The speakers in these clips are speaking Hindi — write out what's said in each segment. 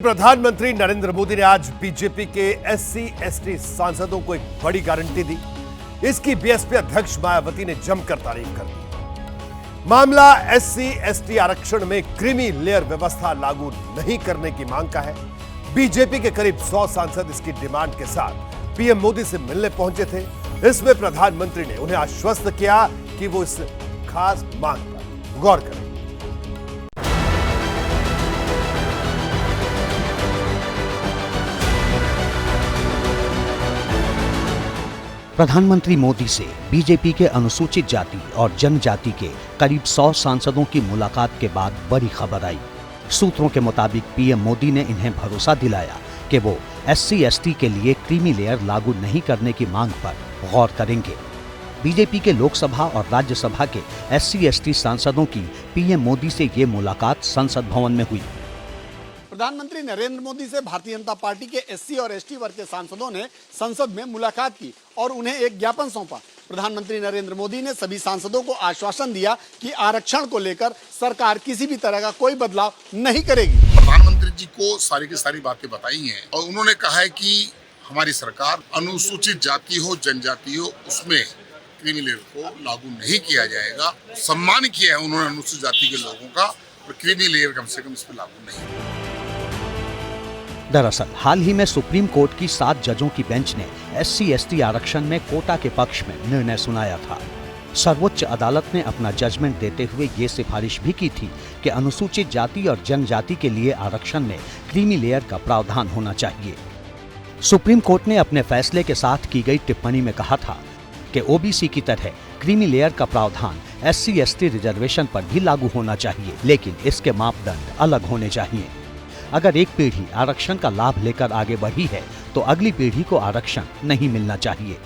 प्रधानमंत्री नरेंद्र मोदी ने आज बीजेपी के एससी/एसटी सांसदों को एक बड़ी गारंटी दी। इसकी बीएसपी अध्यक्ष मायावती ने जमकर तारीफ कर दी। मामला एससी/एसटी आरक्षण में क्रीमी लेयर व्यवस्था लागू नहीं करने की मांग का है। बीजेपी के करीब 100 सांसद इसकी डिमांड के साथ पीएम मोदी से मिलने पहुंचे थे। इसमें प्रधानमंत्री ने उन्हें आश्वस्त किया कि वो इस खास मांग पर गौर करें। प्रधानमंत्री मोदी से बीजेपी के अनुसूचित जाति और जनजाति के करीब 100 सांसदों की मुलाकात के बाद बड़ी खबर आई। सूत्रों के मुताबिक पीएम मोदी ने इन्हें भरोसा दिलाया कि वो एससी/एसटी के लिए क्रीमी लेयर लागू नहीं करने की मांग पर गौर करेंगे। बीजेपी के लोकसभा और राज्यसभा के एससी/एसटी सांसदों की पीएम मोदी से ये मुलाकात संसद भवन में हुई। प्रधानमंत्री नरेंद्र मोदी से भारतीय जनता पार्टी के एससी और एसटी वर्ग के सांसदों ने संसद में मुलाकात की और उन्हें एक ज्ञापन सौंपा। प्रधानमंत्री नरेंद्र मोदी ने सभी सांसदों को आश्वासन दिया कि आरक्षण को लेकर सरकार किसी भी तरह का कोई बदलाव नहीं करेगी। प्रधानमंत्री जी को सारी की सारी बातें बताई हैं और उन्होंने कहा है कि हमारी सरकार अनुसूचित जाति हो जनजाति हो उसमें क्रीमी लेयर को लागू नहीं किया जाएगा। सम्मान किया है उन्होंने अनुसूचित जाति के लोगों का और क्रीमी लेयर कम से कम इस पर लागू नहीं। दरअसल हाल ही में सुप्रीम कोर्ट की 7 जजों की बेंच ने एससी/एसटी आरक्षण में कोटा के पक्ष में निर्णय सुनाया था। सर्वोच्च अदालत ने अपना जजमेंट देते हुए ये सिफारिश भी की थी कि अनुसूचित जाति और जनजाति के लिए आरक्षण में क्रीमी लेयर का प्रावधान होना चाहिए। सुप्रीम कोर्ट ने अपने फैसले के साथ की गई टिप्पणी में कहा था कि ओबीसी की तरह क्रीमी लेयर का प्रावधान एससी/एसटी रिजर्वेशन पर भी लागू होना चाहिए, लेकिन इसके मापदंड अलग होने चाहिए। अगर एक पीढ़ी आरक्षण का लाभ लेकर आगे बढ़ी है तो अगली पीढ़ी को आरक्षण नहीं मिलना चाहिए।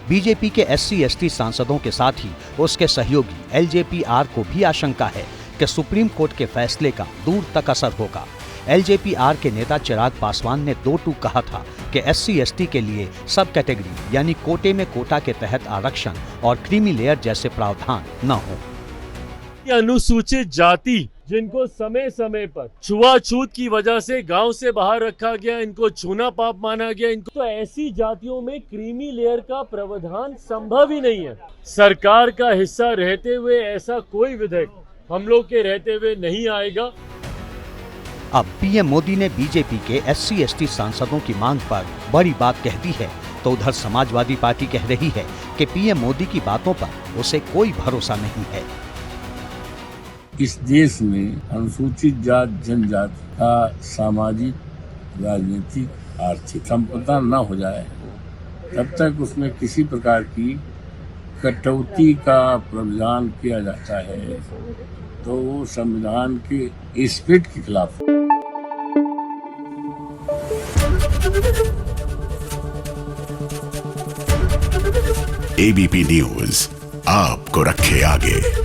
बीजेपी के एससी/एसटी सांसदों के साथ ही उसके सहयोगी एलजेपी-आर को भी आशंका है कि सुप्रीम कोर्ट के फैसले का दूर तक असर होगा। एलजेपी-आर के नेता चिराग पासवान ने 2 टूक कहा था कि एससी/एसटी के लिए सब कैटेगरी यानी कोटे में कोटा के तहत आरक्षण और क्रीमी लेयर जैसे प्रावधान न हो। अनुसूचित जाति जिनको समय समय पर छुआछूत की वजह से गांव से बाहर रखा गया, इनको छूना पाप माना गया, इनको तो ऐसी जातियों में क्रीमी लेयर का प्रावधान संभव ही नहीं है। सरकार का हिस्सा रहते हुए ऐसा कोई विधेयक हम लोग के रहते हुए नहीं आएगा। अब पीएम मोदी ने बीजेपी के एससी/एसटी सांसदों की मांग पर बड़ी बात कह दी है, तो उधर समाजवादी पार्टी कह रही है कि पीएम मोदी की बातों पर उसे कोई भरोसा नहीं है। इस देश में अनुसूचित जात जनजाति का सामाजिक, राजनीतिक, आर्थिक संपदा न हो जाए तब तक उसमें किसी प्रकार की कटौती का प्रावधान किया जाता है तो वो संविधान के स्पिरिट के खिलाफ। एबीपी न्यूज आपको रखे आगे।